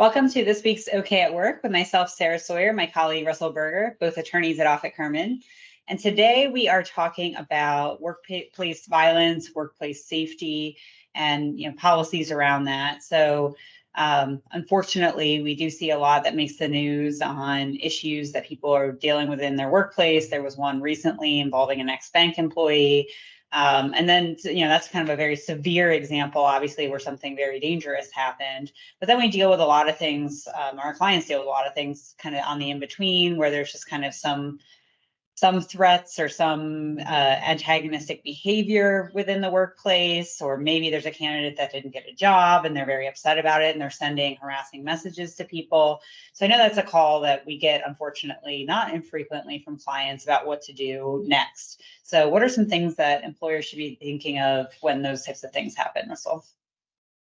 Welcome to this week's OK at Work with myself, Sarah Sawyer, my colleague, Russell Berger, both attorneys at Offit Kurman. And today we are talking about workplace violence, workplace safety, and policies around that. So unfortunately, we do see a lot that makes the news on issues that people are dealing with in their workplace. There was one recently involving an ex-bank employee. And then, that's kind of a very severe example, obviously, where something very dangerous happened. But then we deal with a lot of things, our clients deal with a lot of things kind of on the in-between, where there's just kind of some threats or some antagonistic behavior within the workplace, or maybe there's a candidate that didn't get a job and they're very upset about it and they're sending harassing messages to people. So I know that's a call that we get, unfortunately, not infrequently from clients about what to do next. So what are some things that employers should be thinking of when those types of things happen, Russell?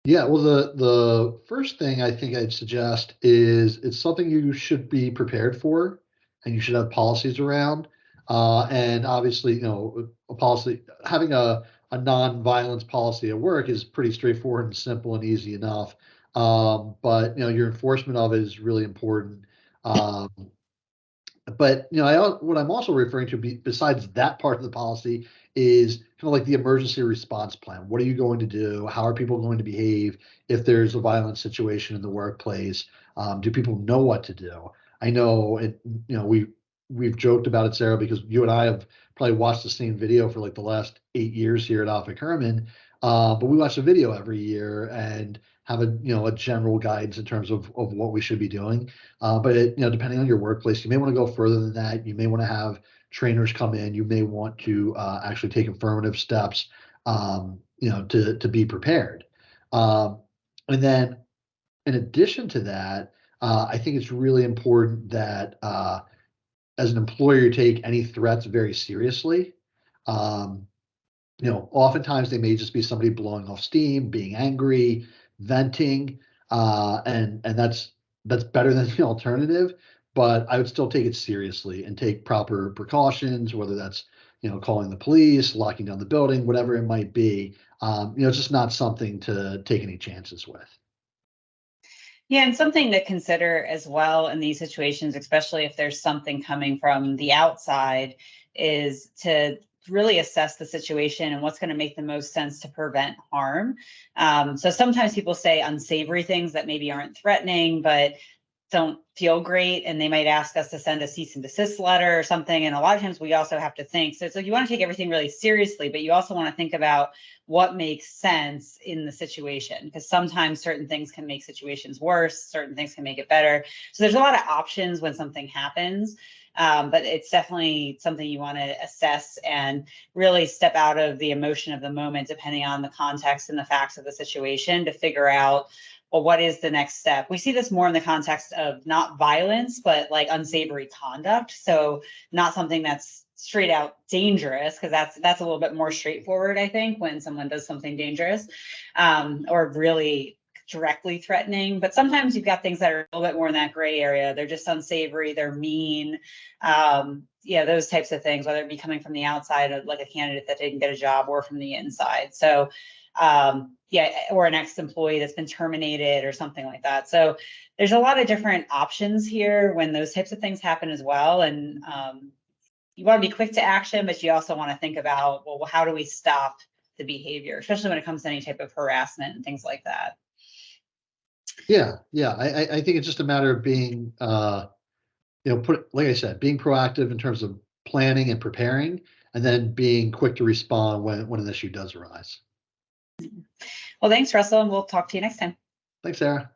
Yeah, well, the first thing I think I'd suggest is it's something you should be prepared for, and you should have policies around. And obviously, a policy having a non-violence policy at work is pretty straightforward and simple and easy enough. But your enforcement of it is really important. Um, but what I'm also referring to, besides that part of the policy, is kind of like the emergency response plan. What are you going to do? How are people going to behave if there's a violent situation in the workplace? Do people know what to do? I know it. We've joked about it, Sarah, because you and I have probably watched the same video for like the last 8 years here at Offit Kurman. But we watch a video every year and have a general guidance in terms of what we should be doing. But depending on your workplace, you may want to go further than that. You may want to have trainers come in. You may want to actually take affirmative steps, to be prepared. Um, and then, in addition to that, I think it's really important that as an employer, you take any threats very seriously. Um, Oftentimes they may just be somebody blowing off steam, being angry, venting, and that's better than the alternative. But I would still take it seriously and take proper precautions, whether that's calling the police, locking down the building, whatever it might be. It's just not something to take any chances with. Yeah, and something to consider as well in these situations, especially if there's something coming from the outside, is to really assess the situation and what's going to make the most sense to prevent harm. So sometimes people say unsavory things that maybe aren't threatening, but don't feel great, and they might ask us to send a cease and desist letter or something. And a lot of times we also have to think, so you want to take everything really seriously, but you also want to think about what makes sense in the situation, because sometimes certain things can make situations worse, certain things can make it better. So there's a lot of options when something happens. But it's definitely something you want to assess and really step out of the emotion of the moment, depending on the context and the facts of the situation, to figure out, well, what is the next step? We see this more in the context of not violence, but like unsavory conduct. So not something that's straight out dangerous, because that's a little bit more straightforward, I think, when someone does something dangerous, or really directly threatening. But sometimes you've got things that are a little bit more in that gray area. They're just unsavory, they're mean, those types of things, whether it be coming from the outside, like a candidate that didn't get a job, or from the inside. So or an ex-employee that's been terminated or something like that. So there's a lot of different options here when those types of things happen as well. And you want to be quick to action, but you also want to think about, well, how do we stop the behavior, especially when it comes to any type of harassment and things like that. Yeah. I think it's just a matter of being, like I said, being proactive in terms of planning and preparing, and then being quick to respond when an issue does arise. Well, thanks, Russell, and we'll talk to you next time. Thanks, Sarah.